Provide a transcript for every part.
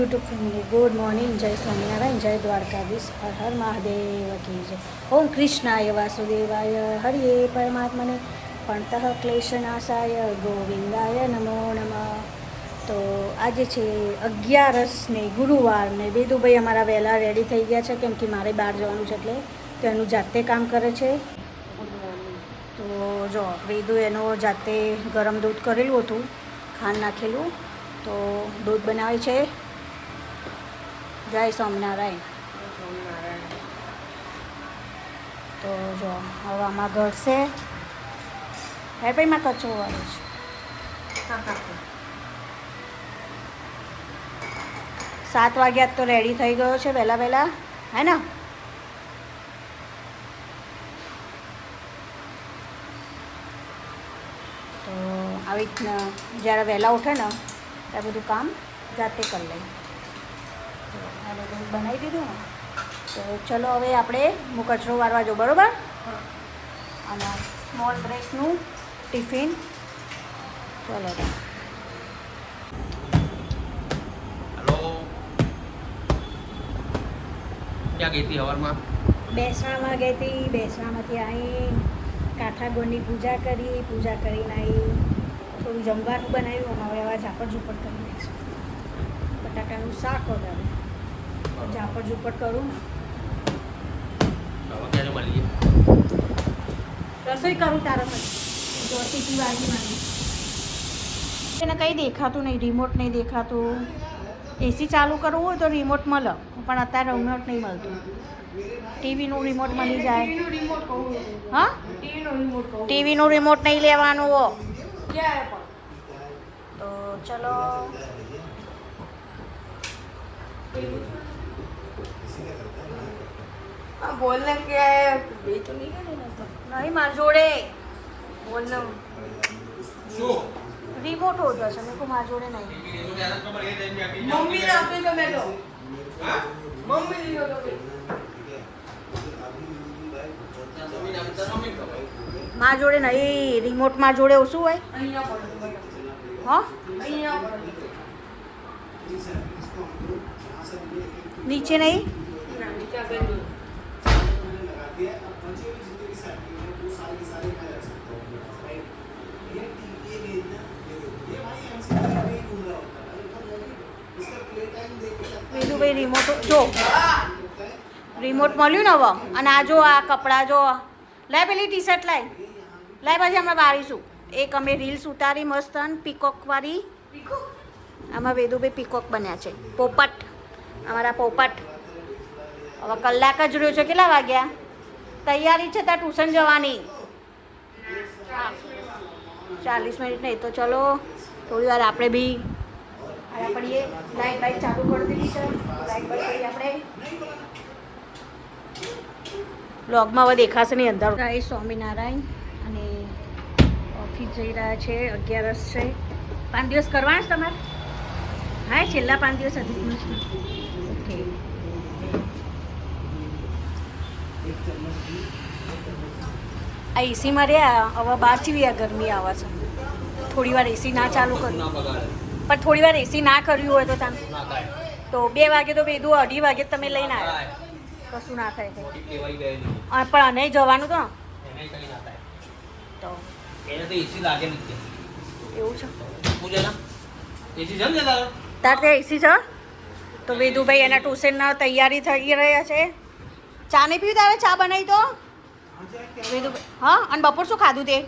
YouTube family good morning, જય સ્વામિનારાયણ, જય દ્વારકાધીશ, હર હર મહાદેવ કી જય. ઓમ કૃષ્ણાય વાસુદેવાય હરિયે પરમાત્મને પણતઃ ક્લેશનાશાય ગોવિંદાય નમો નમઃ. તો આજે છે 11 ને ગુરુવાર ને વેદુભાઈ અમારા વહેલા રેડી થઈ ગયા છે, કેમ કે મારે બહાર જવાનું છે એટલે તો એનું જાતે કામ કરે છે. તો જો વેદુ એનો જાતે ગરમ દૂધ કરેલું હતું, ખાંડ નાખેલું, તો દૂધ બનાવે છે. જય સ્વામિનારાયણ. તો જો હવે આમાં ઘડશે હેપીમાં કચરો વાળો છે. 7 વાગ્યા તો રેડી થઈ ગયો છે વહેલા હે ને. તો આવી રીતના જ્યારે વહેલા ઉઠે ને ત્યારે બધું કામ જાતે કરી લે. બનાવી દીધું ને, તો ચલો હવે આપણે કચરો વારવા જો, બરાબર. અને સ્મોલ બ્રેકનું ટિફિન. ચલો હેલો, ક્યાં ગઈ હતી સવારમાં? બેસણામાં ગઈ હતી. બેસણામાંથી આવી કાંઠાગોળની પૂજા કરીને આવી થોડું જમવાનું બનાવ્યું. હવે ઝાપડ ઝૂપડ કરી દઈશું. બટાકાનું શાક વગાડે ઝાપડ ઝૂપડ કરું ને, ક્યારે મળીએ? રસોઈ કરું તારા પછી જોતી વાગી માંગી. એને કંઈ દેખાતું નહીં, રિમોટ નહીં દેખાતું. એસી ચાલુ કરવું હોય તો રિમોટ મળે, પણ અત્યારે રિમોટ નહીં મળતું. ટીવીનું રિમોટ મળી જાય. હા, ટીવીનું રિમોટ નહીં લેવાનું હો. તો ચલો बोलने के बे तो नहीं करना था નહીં માર જોડે बोलना રિમોટ હોતો છે, મેં માર જોડે નહીં. मम्मी ने अपने को मैं दो मम्मी ने दो માર જોડે નહીં રિમોટ. માર જોડે શું હોય? અહીંયા પડો હા, અહીંયા પડો નીચે નહીં. ના નીચે બેન વેદુભાઈ રિમોટ જો, રિમોટ મળ્યું ને હવે. અને આ જો, આ કપડાં જો, લાય પેલી ટી શર્ટ લાય પછી અમે વાળીશું. એક અમે રીલ્સ ઉતારી મસ્ત પીકોકવાળી. આમાં વેદુભાઈ પીકોક બન્યા છે, પોપટ, અમારા પોપટ. હવે કલાક જ રહ્યો છે. કેટલા વાગ્યા? તૈયારી છે ત્યાં ટ્યુશન જવાની. 40 મિનિટ નહીં તો ચલો થોડી વાર આપણે બી આયા પડીએ. લાઈટ બાઈટ ચાલુ કરી દીધી છે. લાઈટ બાઈટ કરી આપણે બ્લોગમાં હવે દેખાશે નહીં અંદર. જય સ્વામિનારાયણ. અને ઓફિસ જઈ રહ્યા છે. 11 છે. 5 દિવસ કરવાના છે તમારે? હા, છેલ્લા 5 દિવસ અધિક માસના. ઓકે. આ એસીમાં રહ્યા. હવે બહાર ચીવી આ ગરમી આવે છે. થોડી વાર એસી ના ચાલુ કર્યું, પણ થોડી વાર એસી ના કર્યું હોય તો તમે તો 2 વાગે તો વેદુ 2:30 વાગે તમે લઈને આવ્યા, કશું ના થાય. પણ અને જવાનું તો એવું છે. તાર ત્યાં એસી છે તો વેદુભાઈ એના ટ્યુશનના તૈયારી થઈ રહ્યા છે. ચા નહીં પીવી તારે? ચા બનાવી તો વેદુભાઈ. હા, અને બપોર શું ખાધું તે?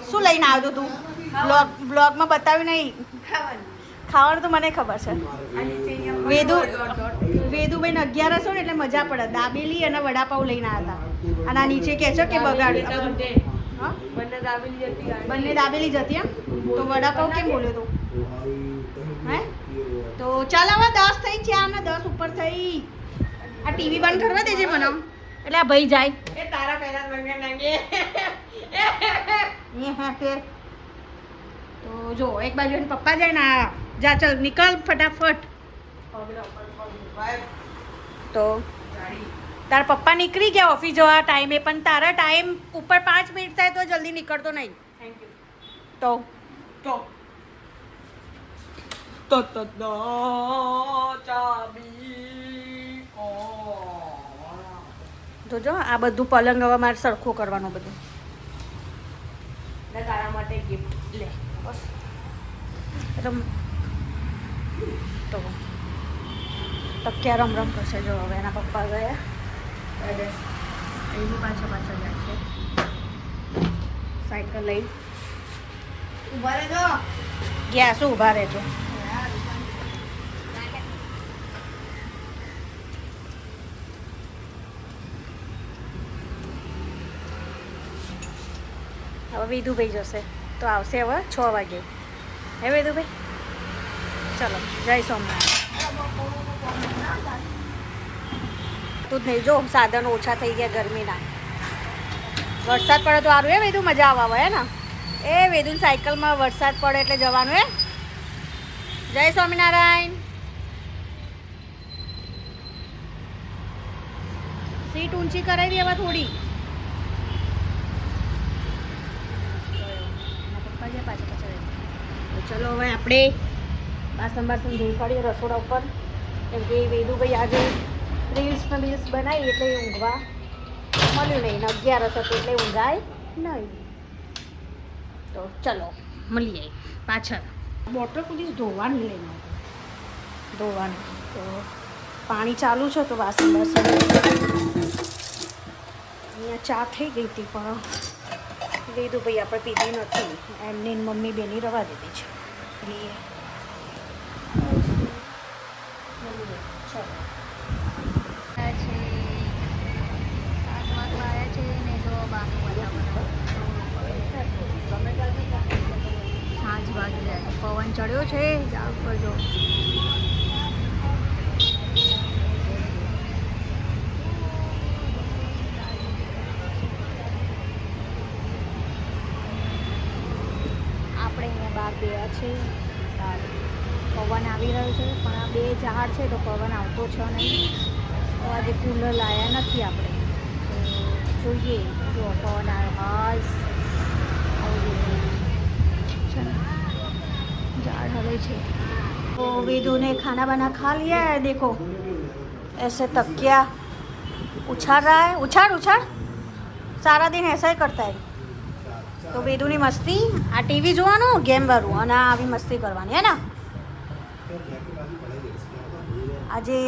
શું લઈને આવ્યો તું? બ્લોગમાં બતાવ્યું નહીં. ખાવાનું તો મને ખબર છે. વેદુભાઈને 11 છો ને એટલે મજા પડે. દાબેલી અને વડાપાઉં લઈને આવ્યા હતા. અને આ નીચે કહે છે કે બગાડ્યું. હા, બંને દાબેલી જ હતી એમ. તો વડાપાઉં કેમ બોલ્યો તું? હે, તો ચાલ હવે 10 થઈ છે. આમને 10 ઉપર થઈ. આ ટીવી બંધ કરવા દેજે મને, એટલે આ ભાઈ જાય. એ તારા પહેલા રંગે નાગે તો જો એક બાજુ એને પપ્પા જાય ને જા ચાલ નીકળ ફટાફટ. તો તારા પપ્પા નીકળી ગયા ઓફિસ જવા ટાઈમે, પણ તારા ટાઈમ ઉપર 5 મિનિટ થાય તો જલ્દી નીકળતો નહીં. થેન્ક યુ તો તો તો ચાબી જોજો આ બધું પલંગ હવે મારે સરખું કરવાનું બધું. ને તારા માટે ગિફ્ટ લે બસ. રમ તો તકિયા રમ કરશે. જો હવે એના પપ્પા ગયા એની પાછળ જાય છે સાયકલ લઈ. ઉભા રહેજો. ગયા શું ઊભા રહેજો. હવે વિધુભાઈ જશે તો આવશે હવે 6 વાગે. હે વિધુભાઈ ચલો જય સોમનાથ. તું જ નહીં જો સાધનો ઓછા થઈ ગયા ગરમીના. વરસાદ પડે તો સારું હે વેદુ મજા આવે હે ને. એ વેદુની સાયકલમાં વરસાદ પડે એટલે જવાનું હે. જય સ્વામિનારાયણ. સીટ ઊંચી કરાવી હવે થોડી. ચલો હવે આપણે બાસણ ધોઈ કાઢીએ રસોડા ઉપર. કેમ કે વેદુભાઈ આજે રીલ્સ બનાવી એટલે ઊંઘવા મળ્યું નહીં ને 11 હતો એટલે ઊંઘાય નહીં. તો ચલો મળીએ પાછળ. બોટલ પોલીસ ધોવાની લઈને ધોવાની તો પાણી ચાલુ છે તો વાસણ અહીંયા ચા થઈ ગઈ હતી પણ વેદુભાઈ આપણે પીધી નથી. એમની મમ્મી બેની રવા દીધી છે એટલે પવન ચડ્યો છે ઝાડ પર જો. આપણે અહીંયા બહાર બેઠા છે. પવન આવી રહ્યો છે પણ આ 2 ઝાડ છે તો પવન આવતો છે નહીં. તો આજે કુલર લાવ્યા નથી આપણે. તો જોઈએ જો પવન આવ્યો झाड़ हवे छे. तो वेदू ने खाना बना खा लिया है. देखो ऐसे तकिया उछाल रहा है. उछाड़ सारा दिन ऐसा ही करता है. तो वेदू ની મસ્તી આ ટીવી જોવાનું ગેમ વાળું અને આવી મસ્તી કરવાની હે ને. આજે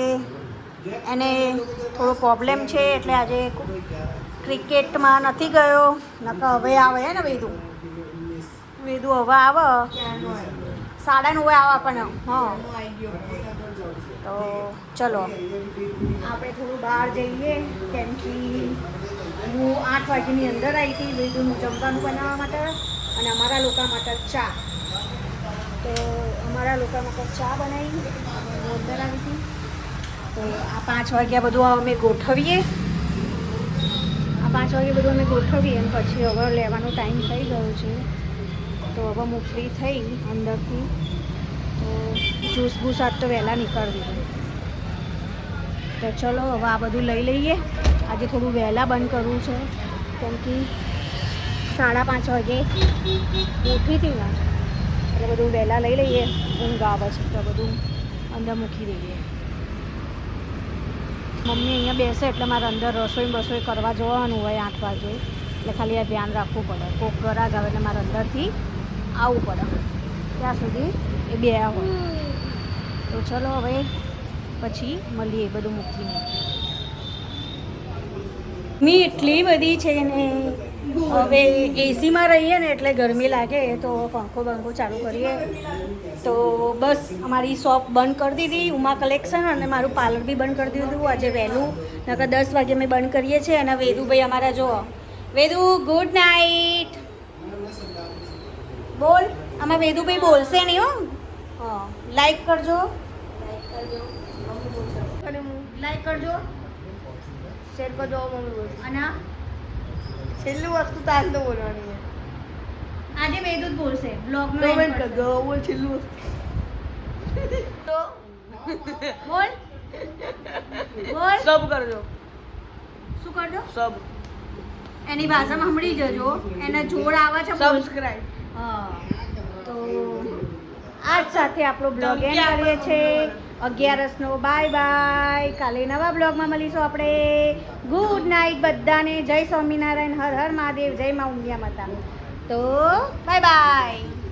એને થોડો પ્રોબ્લેમ છે એટલે આજે ક્રિકેટમાં નથી ગયો. નકર હવે આવે હે ને વેદુ હવે આવે 9:30 આવે આપણને. હા તો ચલો આપણે થોડું બહાર જઈએ. કેમ કે હું 8 વાગ્યાની અંદર આવી હતી વેદુનું જમવાનું બનાવવા માટે અને અમારા લોકો માટે ચા. તો અમારા લોકો માટે ચા બનાવી હું અંદર આવી હતી. તો આ 5 વાગ્યા બધું અમે ગોઠવીએ. આ 5 વાગે બધું અમે ગોઠવીએ અને પછી હવે લેવાનો ટાઈમ થઈ ગયો છે. તો હવે હું ફ્રી થઈ અંદરથી તો જ્યુસ બૂસ આજ તો વહેલા નીકળી દીધું. તો ચલો હવે આ બધું લઈ લઈએ. આજે થોડું વહેલા બંધ કરવું છે કેમ કે 5:30 વાગે ઉઠી હતી ને એટલે બધું વહેલા લઈ લઈએ. ઊંઘ આવે છે તો બધું અંદર મૂકી દઈએ. મમ્મી અહીંયા બેસે એટલે મારે અંદર રસોઈ કરવા જવાનું હોય 8 વાગે એટલે ખાલી આ ધ્યાન રાખવું પડે. કોક ગરાગ આવે એટલે મારે અંદરથી આવવું પડે ત્યાં સુધી એ બે હોય. તો ચલો હવે પછી મળીએ બધું મૂકીને. ગરમી એટલી બધી છે ને હવે એસીમાં રહીએ ને એટલે ગરમી લાગે તો પંખો ચાલુ કરીએ. તો બસ અમારી શોપ બંધ કરી દીધી ઉમા કલેક્શન અને મારું પાર્લર બી બંધ કરી દીધું આજે વહેલું. નકર 10 વાગે અમે બંધ કરીએ છીએ. અને વેદુભાઈ અમારા જો વેદુ ગુડ નાઇટ બોલ. આમાં વેદુભાઈ બોલશે નહીં હો. હા લાઈક કરજો લાઈક કરજો શેર કરજો મમ્મી બોલ. અને છેલ્લી વસ્તુ તાર તો બોલવાની છે. આજે વેદુ જ બોલશે બ્લોગમાં. કમેન્ટ કરજો બોલ છેલ્લું વસ્તુ બોલ બોલ સબ કરજો. શું કરજો સબ એની ભાષામાં સાંભળી જજો. એને જોડ આવે છે સબસ્ક્રાઇબ. હા તો આજ સાથે આપણો બ્લોગ એન્ડ કરીએ છીએ 11નો બાય બાય. કાલે નવા બ્લોગમાં મળીશું આપણે. ગુડ નાઇટ બધાને. જય સ્વામિનારાયણ. હર હર મહાદેવ. જય મા ઉમિયા માતા. તો બાય બાય.